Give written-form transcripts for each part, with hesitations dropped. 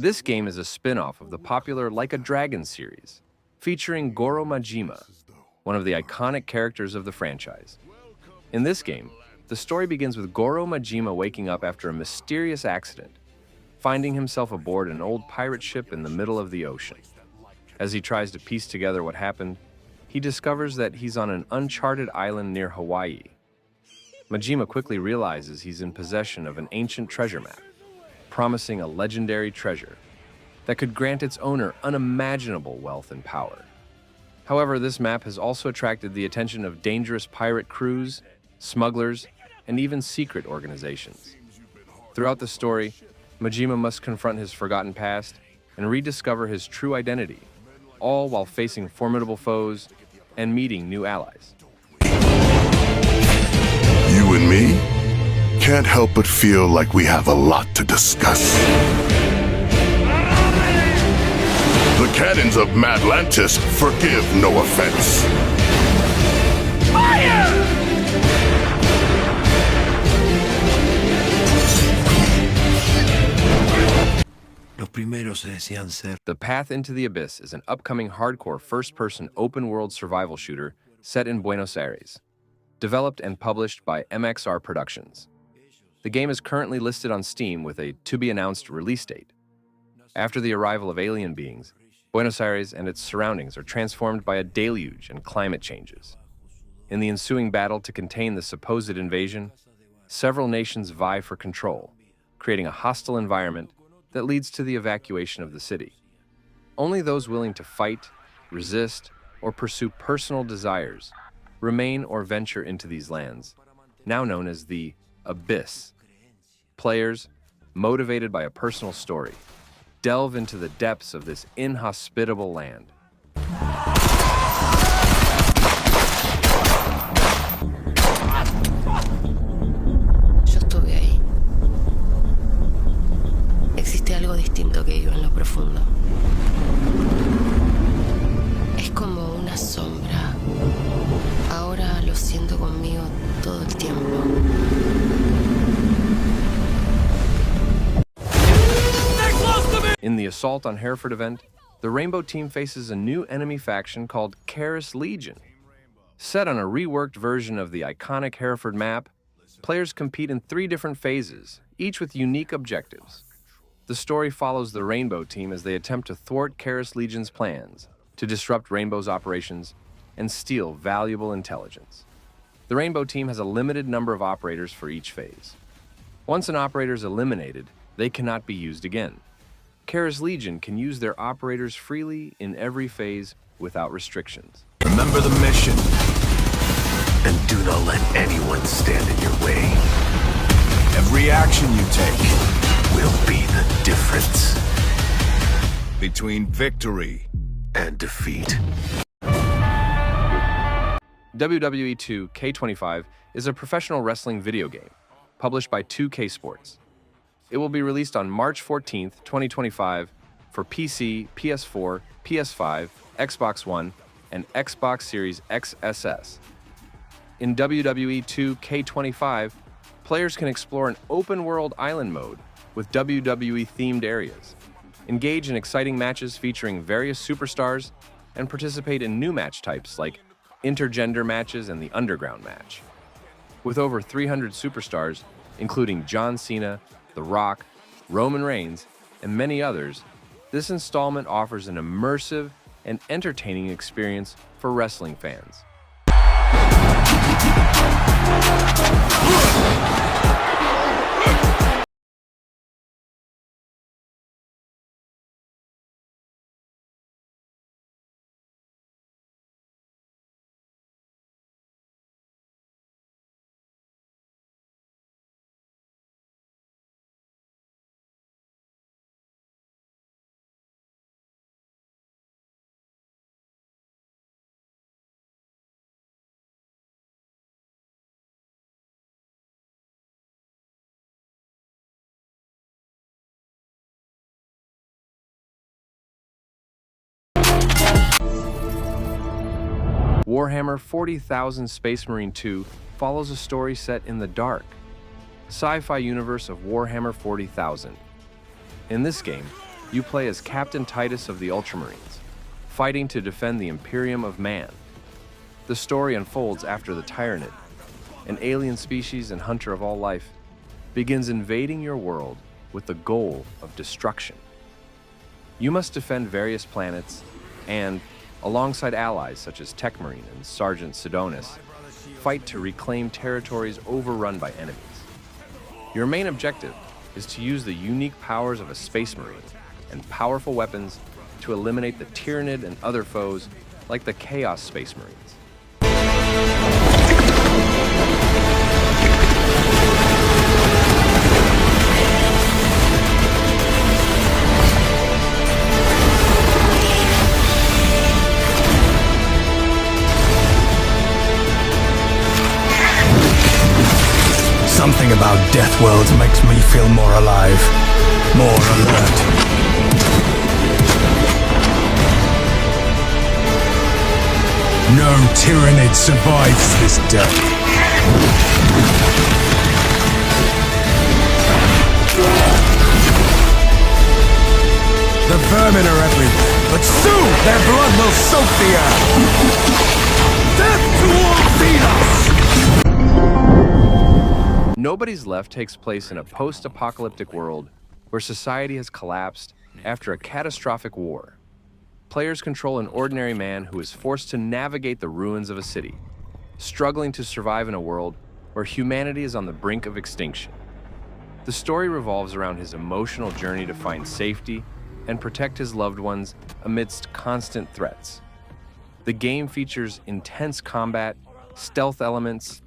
This game is a spin-off of the popular Like a Dragon series, featuring Goro Majima, one of the iconic characters of the franchise. In this game, the story begins with Goro Majima waking up after a mysterious accident, finding himself aboard an old pirate ship in the middle of the ocean. As he tries to piece together what happened, he discovers that he's on an uncharted island near Hawaii. Majima quickly realizes he's in possession of an ancient treasure map, promising a legendary treasure that could grant its owner unimaginable wealth and power. However, this map has also attracted the attention of dangerous pirate crews, smugglers, and even secret organizations. Throughout the story, Majima must confront his forgotten past and rediscover his true identity, all while facing formidable foes and meeting new allies. You and me can't help but feel like we have a lot to discuss. The cannons of Madlantis forgive no offense. Fire! The Path into the Abyss is an upcoming hardcore first-person open-world survival shooter set in Buenos Aires, developed and published by MXR Productions. The game is currently listed on Steam with a to-be-announced release date. After the arrival of alien beings, Buenos Aires and its surroundings are transformed by a deluge and climate changes. In the ensuing battle to contain the supposed invasion, several nations vie for control, creating a hostile environment that leads to the evacuation of the city. Only those willing to fight, resist, or pursue personal desires remain or venture into these lands, now known as the Abyss. Players, motivated by a personal story, delve into the depths of this inhospitable land. Yo estuve ahí. Existe algo distinto que vive en lo profundo. Es como una sombra. Ahora lo siento conmigo todo el tiempo. In the Assault on Hereford event, the Rainbow Team faces a new enemy faction called Karis Legion. Set on a reworked version of the iconic Hereford map, players compete in 3 different phases, each with unique objectives. The story follows the Rainbow Team as they attempt to thwart Karis Legion's plans to disrupt Rainbow's operations and steal valuable intelligence. The Rainbow Team has a limited number of operators for each phase. Once an operator is eliminated, they cannot be used again. Karis Legion can use their operators freely in every phase without restrictions. Remember the mission, and do not let anyone stand in your way. Every action you take will be the difference between victory and defeat. WWE 2K25 is a professional wrestling video game, published by 2K Sports. It will be released on March 14, 2025 for PC, PS4, PS5, Xbox One, and Xbox Series XSS. In WWE 2K25, players can explore an open-world island mode with WWE-themed areas, engage in exciting matches featuring various superstars, and participate in new match types like intergender matches and the underground match. With over 300 superstars, including John Cena, The Rock, Roman Reigns, and many others, this installment offers an immersive and entertaining experience for wrestling fans. Warhammer 40,000 Space Marine 2 follows a story set in the dark, sci-fi universe of Warhammer 40,000. In this game, You play as Captain Titus of the Ultramarines, fighting to defend the Imperium of Man. The story unfolds after the Tyranid, an alien species and hunter of all life, begins invading your world with the goal of destruction. You must defend various planets and, alongside allies such as Techmarine and Sergeant Sidonis, fight to reclaim territories overrun by enemies. Your main objective is to use the unique powers of a Space Marine and powerful weapons to eliminate the Tyranid and other foes like the Chaos Space Marines. Something about Death Worlds makes me feel more alive, more alert. No Tyranid survives this day. The vermin are everywhere, but soon their blood will soak the earth. Death to all Venus! Nobody's Left takes place in a post-apocalyptic world where society has collapsed after a catastrophic war. Players control an ordinary man who is forced to navigate the ruins of a city, struggling to survive in a world where humanity is on the brink of extinction. The story revolves around his emotional journey to find safety and protect his loved ones amidst constant threats. The game features intense combat, stealth elements,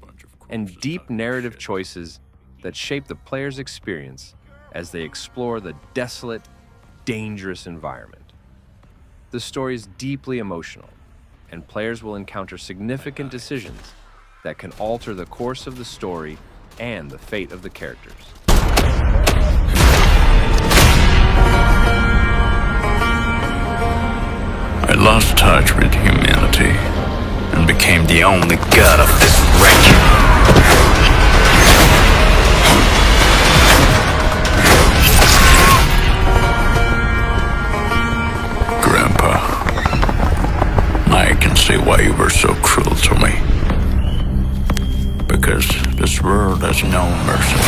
and deep narrative choices that shape the player's experience as they explore the desolate, dangerous environment. The story is deeply emotional, and players will encounter significant decisions that can alter the course of the story and the fate of the characters. I lost touch with humanity and became the only god of this wreck. Grandpa, I can see why you were so cruel to me. Because this world has no mercy.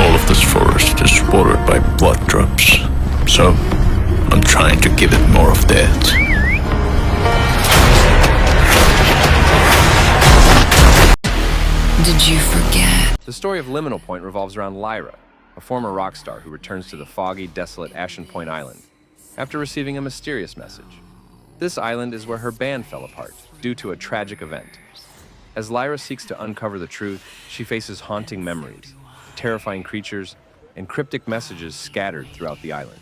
All of this forest is watered by blood drops, so I'm trying to give it more of that. Did you forget? The story of Liminal Point revolves around Lyra, a former rock star who returns to the foggy, desolate Ashen Point Island after receiving a mysterious message. This island is where her band fell apart due to a tragic event. As Lyra seeks to uncover the truth, she faces haunting memories, terrifying creatures, and cryptic messages scattered throughout the island.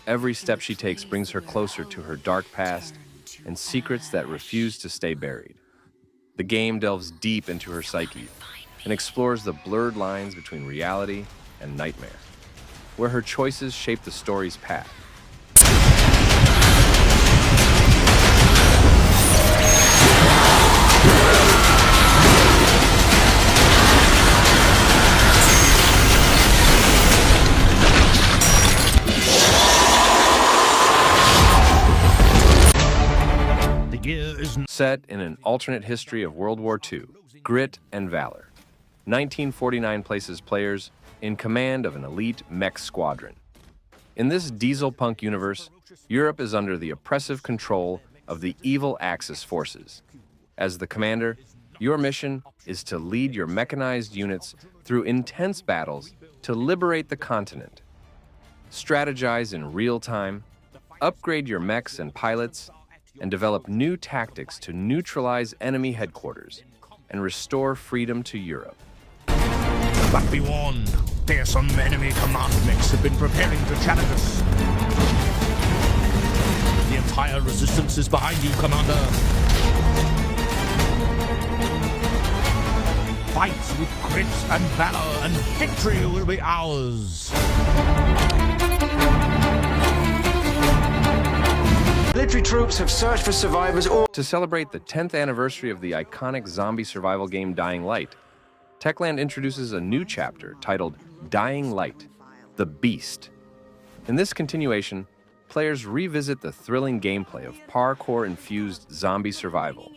Every step she takes brings her closer to her dark past and secrets that refuse to stay buried. The game delves deep into her psyche and explores the blurred lines between reality and nightmare, where her choices shape the story's path. Set in an alternate history of World War II, Grit and Valor. 1949 places players in command of an elite mech squadron. In this diesel punk universe, Europe is under the oppressive control of the evil Axis forces. As the commander, your mission is to lead your mechanized units through intense battles to liberate the continent. Strategize in real time, upgrade your mechs and pilots, and develop new tactics to neutralize enemy headquarters and restore freedom to Europe. But be warned, fearsome enemy command mechs have been preparing to challenge us. The entire resistance is behind you, Commander. Fight with grit and valor, and victory will be ours. Military troops have searched for survivors all... To celebrate the 10th anniversary of the iconic zombie survival game Dying Light, Techland introduces a new chapter titled Dying Light, The Beast. In this continuation, players revisit the thrilling gameplay of parkour-infused zombie survival,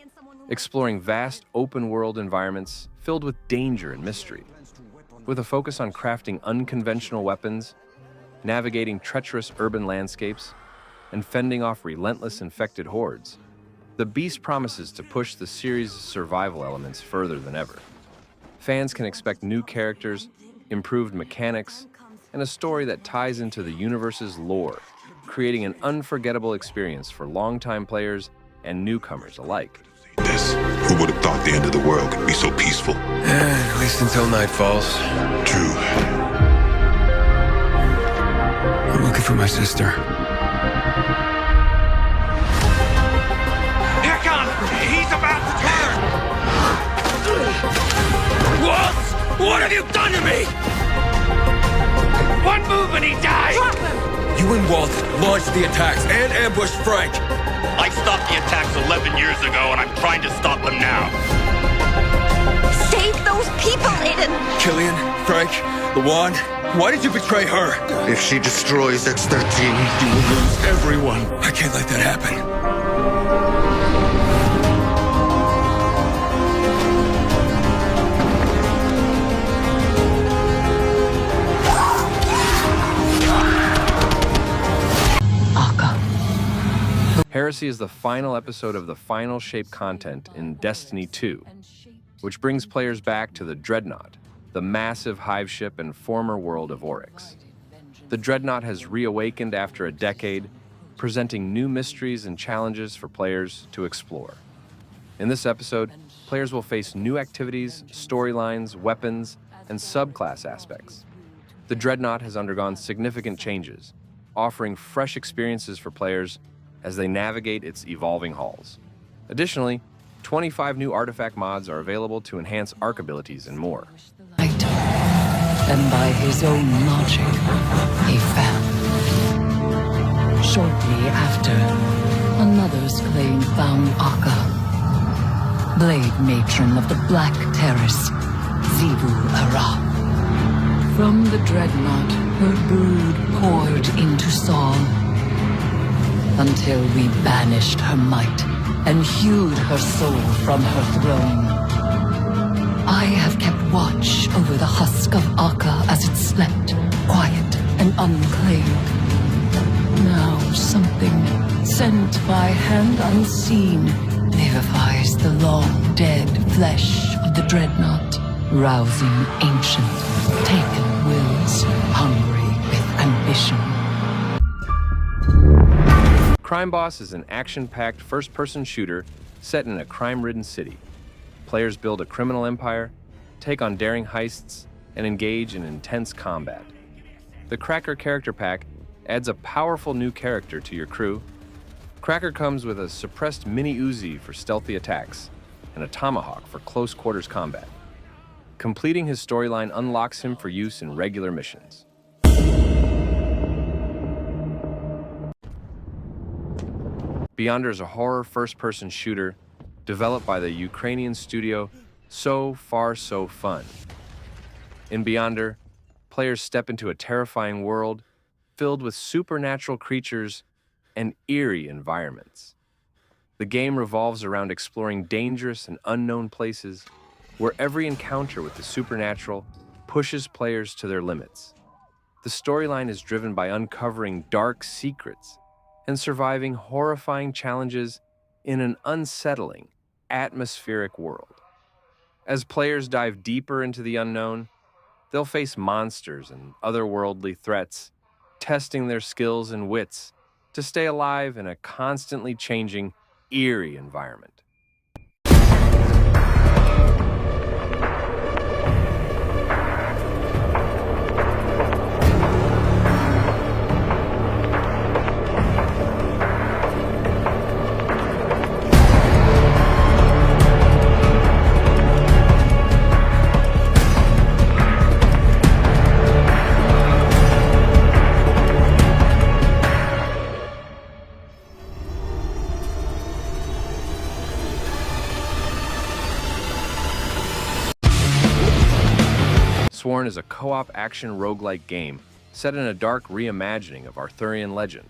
exploring vast open-world environments filled with danger and mystery. With a focus on crafting unconventional weapons, navigating treacherous urban landscapes, and fending off relentless infected hordes, The Beast promises to push the series' survival elements further than ever. Fans can expect new characters, improved mechanics, and a story that ties into the universe's lore, creating an unforgettable experience for longtime players and newcomers alike. Who would have thought the end of the world could be so peaceful? At least until night falls. True. I'm looking for my sister. Here comes! He's about to turn! What? What have you done to me? One move and he dies! Drop him! You and Walt launched the attacks and ambushed Frank. I stopped the attacks 11 years ago, and I'm trying to stop them now. Save those people, Aiden! Killian, Frank, Luan, why did you betray her? If she destroys X-13, You will lose everyone. I can't let that happen. Heresy is the final episode of the final shape content in Destiny 2, which brings players back to the Dreadnought, the massive hive ship and former world of Oryx. The Dreadnought has reawakened after a decade, presenting new mysteries and challenges for players to explore. In this episode, players will face new activities, storylines, weapons, and subclass aspects. The Dreadnought has undergone significant changes, offering fresh experiences for players as they navigate its evolving halls. Additionally, 25 new artifact mods are available to enhance arc abilities and more. Light, and by his own logic, he fell. Shortly after, another's claim found Akka, Blade Matron of the Black Terrace, Zivu Ara. From the Dreadnought, her brood poured into song, until we banished her might and hewed her soul from her throne. I have kept watch over the husk of Akka as it slept, quiet and unclaimed. Now something sent by hand unseen vivifies the long-dead flesh of the Dreadnought, rousing ancient, taken wills, hungry with ambition. Crime Boss is an action-packed first-person shooter set in a crime-ridden city. Players build a criminal empire, take on daring heists, and engage in intense combat. The Cracker character pack adds a powerful new character to your crew. Cracker comes with a suppressed mini Uzi for stealthy attacks and a tomahawk for close-quarters combat. Completing his storyline unlocks him for use in regular missions. Beyonder is a horror first-person shooter developed by the Ukrainian studio So Far So Fun. In Beyonder, players step into a terrifying world filled with supernatural creatures and eerie environments. The game revolves around exploring dangerous and unknown places where every encounter with the supernatural pushes players to their limits. The storyline is driven by uncovering dark secrets and surviving horrifying challenges in an unsettling, atmospheric world. As players dive deeper into the unknown, they'll face monsters and otherworldly threats, testing their skills and wits to stay alive in a constantly changing, eerie environment. Sworn is a co-op action roguelike game set in a dark reimagining of Arthurian legend.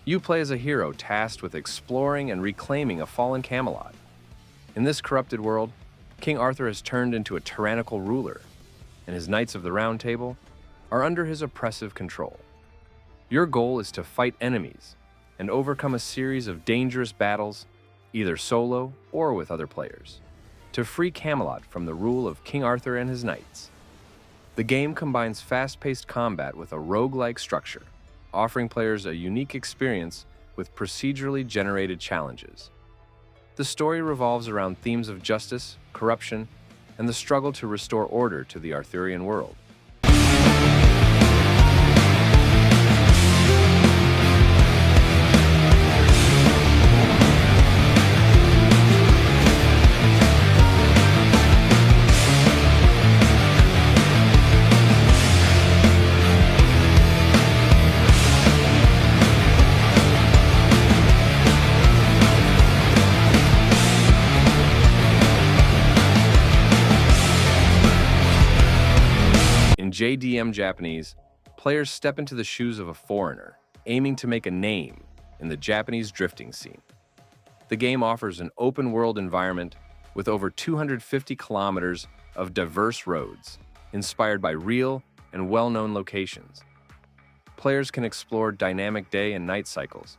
You play as a hero tasked with exploring and reclaiming a fallen Camelot. In this corrupted world, King Arthur has turned into a tyrannical ruler, and his Knights of the Round Table are under his oppressive control. Your goal is to fight enemies and overcome a series of dangerous battles, either solo or with other players, to free Camelot from the rule of King Arthur and his knights. The game combines fast-paced combat with a roguelike structure, offering players a unique experience with procedurally generated challenges. The story revolves around themes of justice, corruption, and the struggle to restore order to the Arthurian world. In JDM Japanese, players step into the shoes of a foreigner, aiming to make a name in the Japanese drifting scene. The game offers an open-world environment with over 250 kilometers of diverse roads, inspired by real and well-known locations. Players can explore dynamic day and night cycles,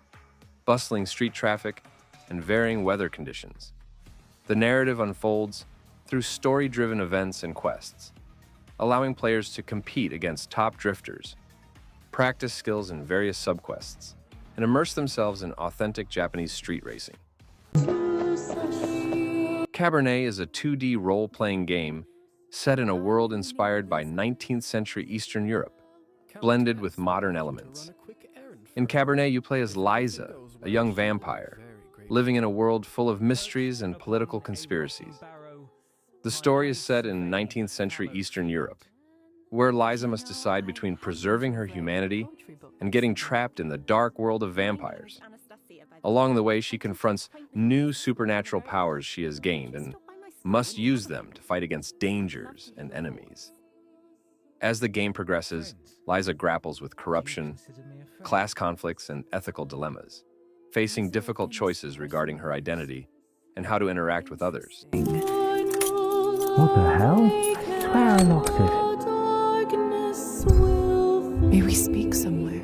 bustling street traffic, and varying weather conditions. The narrative unfolds through story-driven events and quests, allowing players to compete against top drifters, practice skills in various subquests, and immerse themselves in authentic Japanese street racing. Cabernet is a 2D role-playing game set in a world inspired by 19th century Eastern Europe, blended with modern elements. In Cabernet, you play as Liza, a young vampire, living in a world full of mysteries and political conspiracies. The story is set in 19th century Eastern Europe, where Liza must decide between preserving her humanity and getting trapped in the dark world of vampires. Along the way, she confronts new supernatural powers she has gained and must use them to fight against dangers and enemies. As the game progresses, Liza grapples with corruption, class conflicts, and ethical dilemmas, facing difficult choices regarding her identity and how to interact with others. What the hell? I swear I locked it. May we speak somewhere?